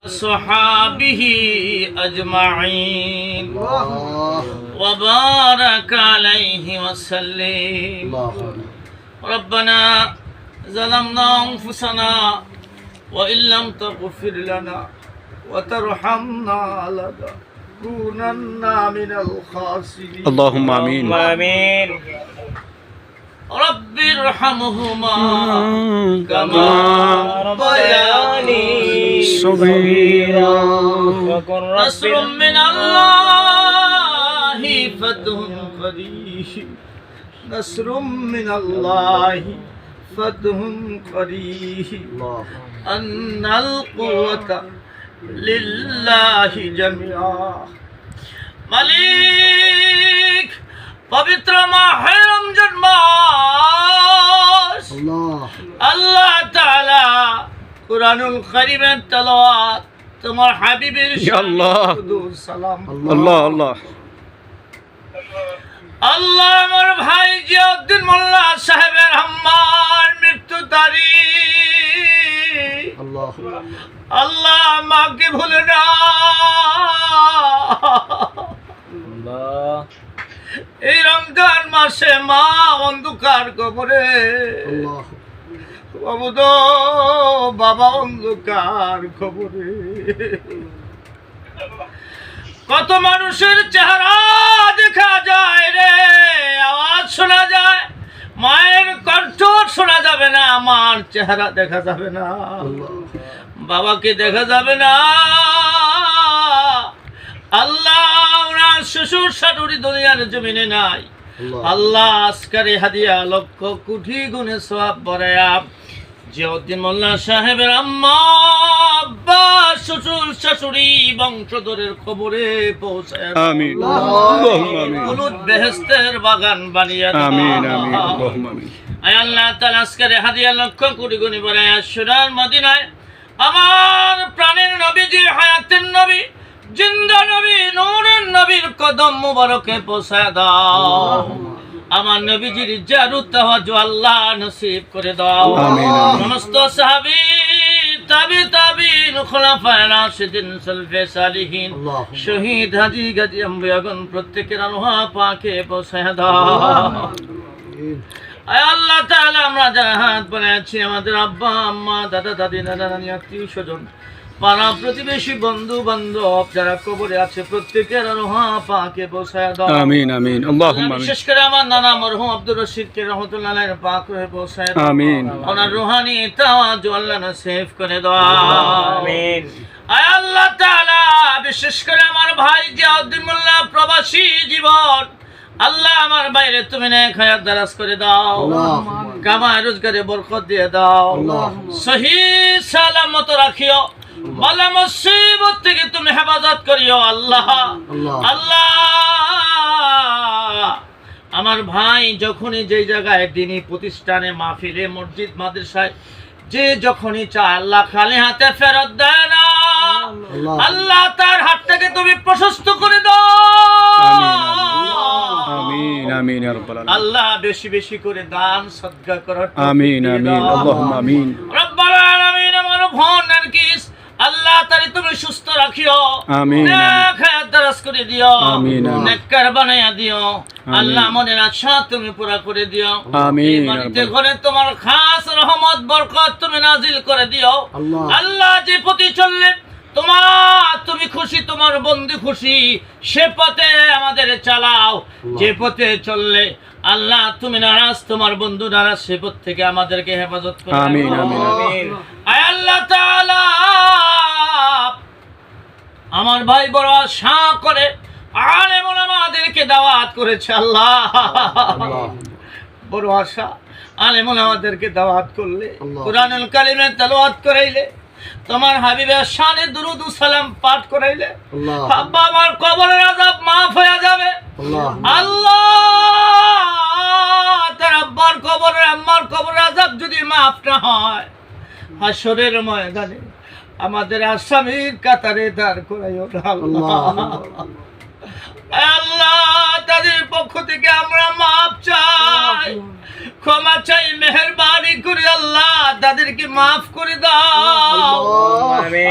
صحابه أجمعين وبارك عليه وسلم. ربنا ظلمنا أنفسنا وإن لم تغفر لنا وترحمنا لنكونن من الخاسرين. اللهم آمين. آمين. رب ارحمهما كما ربياني صغيرا. نصر من الله فتح قريب. نصر من الله فتح قريب. أن القوة لله جميعا. মালিক পবিত্র মাহে রমজান মাস আল্লাহ তাআলা কুরআনুল কারীমের তেলাওয়াত তোমার হাবিবের আল্লাহ সালাম আল্লাহ আল্লাহ আল্লাহ আমার ভাই জিয়াউদ্দিন মোল্লা সাহেবের আম্মার মৃত্যু তারিখ আল্লাহ মাকে ভুলে না। এই রমজান মাসে মা অন্ধকার কবরে, বাবা অন্ধকার কবরে। কত মানুষের চেহারা দেখা যায় রে, আওয়াজ শোনা যায়, মায়ের কণ্ঠ শোনা যাবে না, আমার চেহারা দেখা যাবে না, বাবাকে দেখা যাবে না। আল্লাহ ওনার শ্বশুর শাশুড়ি দুনিয়ার জমিনে নাই। আল্লাহ আজকারে হাদিয়া লক্ষ কোটি গুণে সওয়াব বরায়া জিয়াউদ্দিন মোল্লা সাহেবের আম্মা আব্বা শ্বশুর শাশুড়ি বংশধরের খবরে পৌঁছায় আমিন আল্লাহুম্মা আমিন। কুলুত বেহেশতের বাগান বানিয়ে দাও। আমিন আমিন আল্লাহুম্মা আমিন। আয় আল্লাহ তাআলা আজকারে হাদিয়া লক্ষ কোটি গুণে বরায়া সোনার মদিনায় আমার প্রাণের নবীজি, হায়াতের নবী, জিন্দা নবী, নূরের নবীর কদম মুবারকে পৌঁছায় দাও। আমার নবীজির জিয়ারত তাওয়াজ আল্লাহ নসিব করে দাও। আমিন। সমস্ত সাহাবী, তাবিঈন, খুলাফায়ে রাশিদিন, সালফে সালিহিন, শহীদ, হাজী, গাজী, আম্বিয়াগণ প্রত্যেকের আল্লাহ পাকে পৌঁছায় দাও। আয় আল্লাহ তাআলা আমরা যারা হাত বানাচ্ছি, আমাদের আব্বা আম্মা, দাদা দাদি, নানা নানি, আত্মীয় স্বজন, পাড়া প্রতিবেশী, বন্ধু বান্ধব যারা কবরে আছে প্রত্যেকের রূহ পাকে পৌঁছায় দাও। আমিন আমিন আল্লাহুম্মা আমিন। বিশেষ করে আমার নানা মরহুম আব্দুর রশিদকে রহমাতুল্লাহ আলাইহির পাক রূহে পৌঁছায় দাও। আমিন। ওনার রূহানি তাওয়াজ আল্লাহ নসিব করে দাও। আমিন। আয় আল্লাহ তাআলা বিশেষ করে আমার ভাই জিয়াউদ্দিন মোল্লা প্রবাসী জীবন, আল্লাহ আমার বাইরে তুমি নেক হায়াত দারাজ করে দাও, কামায় রোজগারে বরকত দিয়ে দাও, সহি সালামত রাখিও, বালা মুসিবত থেকে তুমি হেফাজত করিও আল্লাহ। আল্লাহ আমার ভাই যখনই যেই জায়গায় দিনী প্রতিষ্ঠানে, মাহফিলে, মসজিদ, মাদ্রাসায় যে যখনই চায় আল্লাহ খালি হাতে ফেরত দেয় না। আল্লাহ তার হাতটাকে তুমি প্রশস্ত করে দাও। আমিন আমিন ইয়া রাব্বাল আলামিন। আল্লাহ বেশি বেশি করে দান সদকা করার আমিন আমিন আল্লাহুম্মা আমিন। রব্বাল আলামিন আমার বোন নারগিস আল্লাহ তারে তুমি সুস্থ রাখিও, আমিন নেক হায়াত দারাজ করে দিও, আমিন নেককার বানায়া দিও আল্লাহ, মনের আশা তুমি পুরা করে দিও। আমিন। এই বাড়িতে ঘরে তোমার খাস রহমত বরকত তুমি নাজিল করে দিও আল্লাহ। যে পথে চললে তুমি খুশি, তোমার বন্ধু খুশি, সে পথে আমাদের চালাও। যে পথে চললে আল্লাহ তুমি নারাজ, তোমার বন্ধু নারাজ, সে পথ থেকে আমাদেরকে হেফাজত করো। আমিন আমিন আমিন। আয় আল্লাহ তাআলা আমার ভাই বড় আশা করে আলেম ওলামাদেরকে দাওয়াত করেছে আল্লাহ, বড় আশা আলেম ওলামাদেরকে দাওয়াত করলে, কুরআনুল কারীমের তেলাওয়াত করাইলে, তোমার হাবিবের শানে দুরূদ ও সালাম পাঠ করাইলে আব্বা আমার কবরের আযাব মাফ হয়ে যাবে আল্লাহ। তার আব্বার কবরের, আম্মার কবরের আযাব যদি মাফ না হয়, হাশরের ময়দানে আমাদের আসামির কাতারে দাঁড় করাইও আল্লাহ। আল্লাহ তাদের পক্ষ থেকে আমরা মাফ চাই, ক্ষমা চাই, মেহেরবানি করে আল্লাহ তাদেরকে মাফ করে দাও,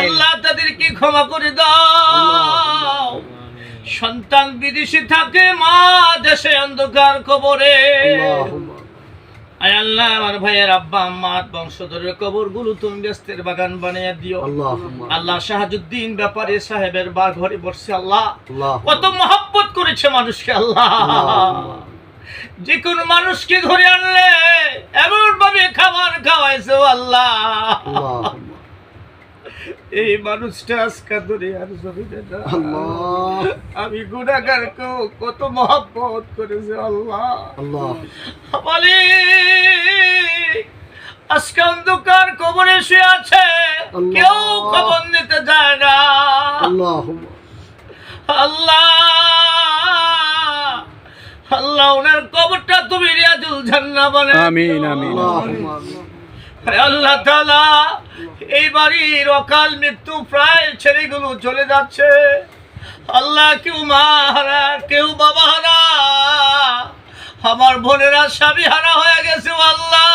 আল্লাহ তাদেরকে ক্ষমা করে দাও। সন্তান বিদেশে থাকে, মা দেশে অন্ধকার কবরে, আয় আল্লাহ আমার ভাইয়ের আব্বা আম্মার বংশধরের কবরগুলো তুমি ব্যস্তের বাগান বানিয়ে দিও। আল্লাহ শাহাজুদ্দিন ব্যাপারী সাহেবের বা ঘরে বসছে, আল্লাহ কত মহব্বত করেছে মানুষকে, আল্লাহ যে কোনো মানুষকে ঘরে আনলে এমন ভাবে খাবার খাওয়াইছে আল্লাহ, এই মানুষটা আজকে দুনিয়ার জমিনে না। আমি গুনাহগার কত মহব্বত করেছে আল্লাহ, আজকে অন্ধকার কবরে শুয়ে আছে, কেউ খবর নিতে যায় না। আল্লাহ আল্লাহ ওনার কবরটা তুমি রিয়াজুল জান্নাহ বানাও। আমিন আমিন। আল্লাহ তাআলা এই বাড়ির অকাল মৃত্যু প্রায় ছেলেগুলো চলে যাচ্ছে, আল্লাহ কেউ মা হারা, কেউ বাবা হারা, আমার বোনেরা স্বামী হারা হয়ে গেছে আল্লাহ।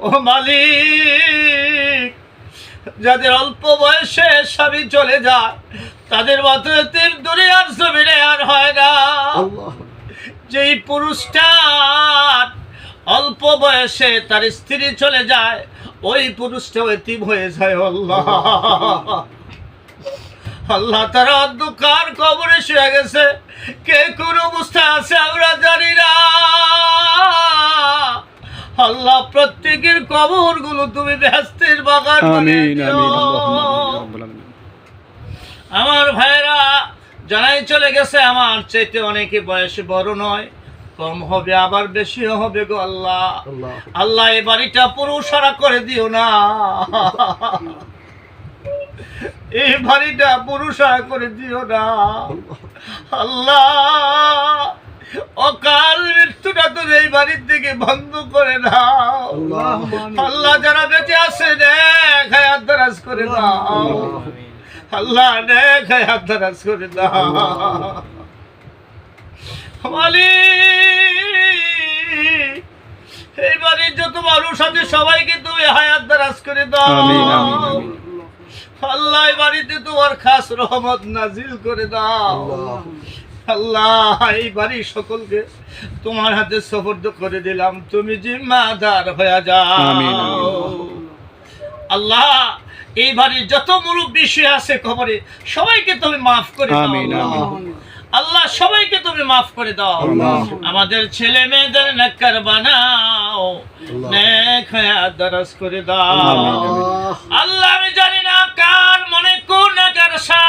ও মালিক, যাদের অল্প বয়সে স্বামী চলে যায় তাদের মতো দুনিয়ার জমিনে আর হয় না। যেই পুরুষটা অল্প বয়সে তার স্ত্রী চলে যায়, ওই পুরুষটা এতিম হয়ে যায় আল্লাহ। আল্লাহ তারা অন্ধকার কবরে শুয়ে গেছে, কে কোন অবস্থা আছে আমরা জানি না। আল্লাহ প্রত্যেকের কবর গুলো তুমি বেহেশতের বাগান বানিয়ে দিও। আমার ভাইরা জানাই চলে গেছে, আমার চাইতে অনেকে বয়সে বড় নয়, কম হবে আবার বেশিও হবে গো আল্লাহ। আল্লাহ এই বাড়িটা পুরুষারা করে দিও না, এই বাড়িটা পুরুষারা করে দিও না আল্লাহ। অকাল মৃত্যুটা তুমি এই বাড়ির থেকে বন্ধ করে দাও আল্লাহ। যারা বেঁচে আছে নেক হায়াত দারাজ করে দাও আল্লাহ, নেক হায়াত দারাজ করে দাও মালিক। এই বাড়ির যত মানুষ আছে সবাইকে তুমি হায়াত দারাজ করে দাও আল্লাহ। এই বাড়িতে তোমার খাস রহমত নাজিল করে দাও আল্লাহ। এই বাড়ির সকলকে তোমার হাতে সুপর্দ করে দিলাম, তুমি জিম্মাদার হয়ে যাও আল্লাহ। এই বাড়ির যত মুরব্বি শুয়ে আছে কবরে সবাইকে তুমি মাফ করে দাও আল্লাহ, সবাইকে তুমি মাফ করে দাও। আমাদের ছেলে মেয়েদের নেককার বানাও, নেক হায়াত দারাজ করে দাও আল্লাহ। আমি জানি না কার মনে কোন নেকের আশা,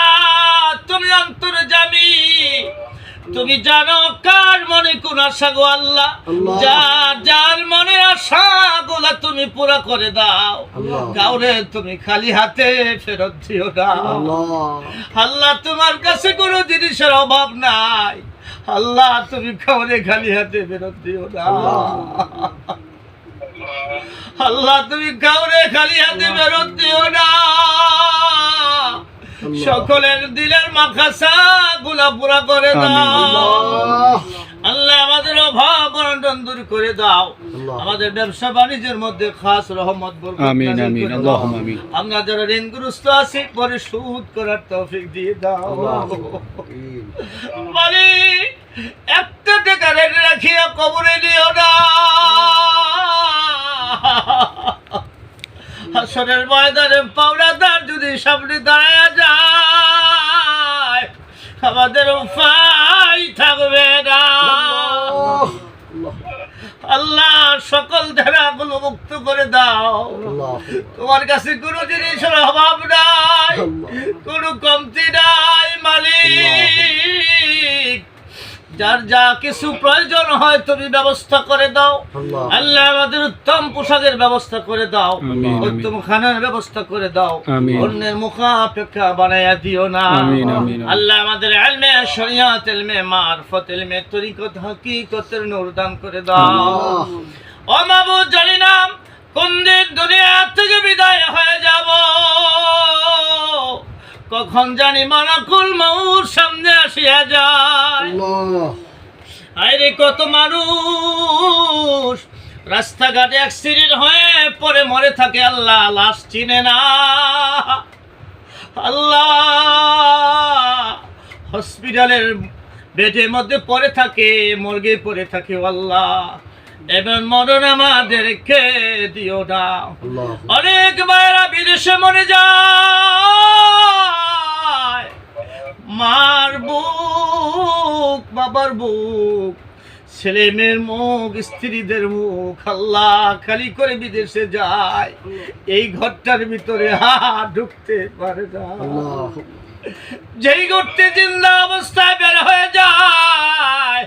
তুমি অন্তর্যামী, তুমি জানো কার মনে কোন আশা গো আল্লাহ। যার মনে আশা গুলা তুমি পুরা করে দাও, কাউরে তুমি খালি হাতে ফেরত দিও না আল্লাহ। তোমার কাছে কোনো জিনিসের অভাব নাই আল্লাহ, তুমি কাউরে খালি হাতে ফেরত দিও না আল্লাহ, তুমি কাউরে খালি হাতে ফেরত দিও না। সকলের দিলের মাখাসা গুলা পুরা করে দাও আল্লাহ। আমাদের অভাব অনটন দূর করে দাও, আমাদের ব্যবসা বাণিজ্যের মধ্যে খাস রহমত বরকত নাযিল করে দাও। আমরা যারা ঋণগ্রস্ত আছি পরিশোধ করার তৌফিক দিয়ে দাও মালিক। একটা টাকা রেখে রাখিয়া কবরে দিও না, হাসরের ময়দানে পাওনাদার যদি সামনে দাঁড়ায় যায় আমাদের উপায় থাকবে না আল্লাহ। সকল ধারাগুলো মুক্ত করে দাও, তোমার কাছে কোনো জিনিসের অভাব নাই, কোনো কমতি নাই মালিক। যার যা কিছু প্রয়োজন হয় তুমি ব্যবস্থা করে দাও আল্লাহ। আমাদের উত্তম পোশাকের ব্যবস্থা করে দাও, উত্তম খানার ব্যবস্থা করে দাও, অন্যের মুখাপেক্ষা বানাইয়া দিও না আল্লাহ। আমাদের ইলমে শরিয়ত, ইলমে মারফত, ইলমে তরিকত, হাকিকতের নূর দান করে দাও। ও মাবুদ, জানি না কোন দিন দুনিয়া থেকে বিদায় হয়ে যাব, কখন জানি মালাকুল মউত সামনে আসিয়া যায়। আরে কত মানুষ রাস্তাঘাটে অ্যাক্সিডেন্ট হয়ে পরে মরে থাকে, আল্লাহ লাশ চিনে না। আল্লাহ হসপিটালের বেডের মধ্যে পড়ে থাকে, মর্গে পড়ে থাকে। আল্লাহ এবার মরণ আমাদেরকে দিও না। অনেক মায়েরা বিদেশে মরে যায়, মার বুক, বাবার বুক, ছেলে মেয়ের মুখ, স্ত্রীদের মুখ আল্লাহ খালি করে বিদেশে যায়। এই ঘরটার ভিতরে ঢুকতে পারে না। যেই ঘরতে জিন্দা অবস্থায় বের হয়ে যায়,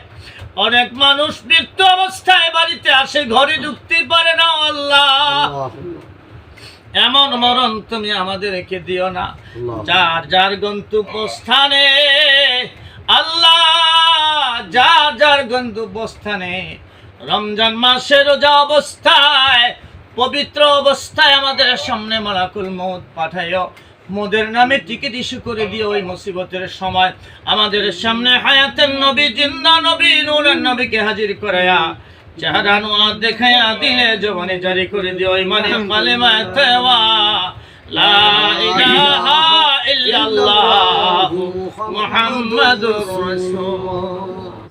অনেক মানুষ মৃত্যু অবস্থায় বাড়িতে আসে, ঘরে ঢুকতে পারে না। আল্লাহ এমন মরণ তুমি আমাদেরকে দিও না। যার যার গন্তব্যস্থানে আল্লাহ, যার যার গন্তব্যস্থানে রমজান মাসের রোজা অবস্থায়, পবিত্র অবস্থায় আমাদের সামনে মালাকুল মউত পাঠাইও। মোদের নামে টিকিট ইস্যু করে দিও। ওই মুসিবতের সময় আমাদের সামনে হায়াতের নবী, জিন্দা নবী, নূরের নবীকে হাজির করায়া চেহারা নোয়ার দেখাইয়া দিলে জবানে জারি করে দিও। ইমানে কালেমা তাওয়া লা ইলাহা ইল্লাল্লাহু মুহাম্মাদুর রাসূল।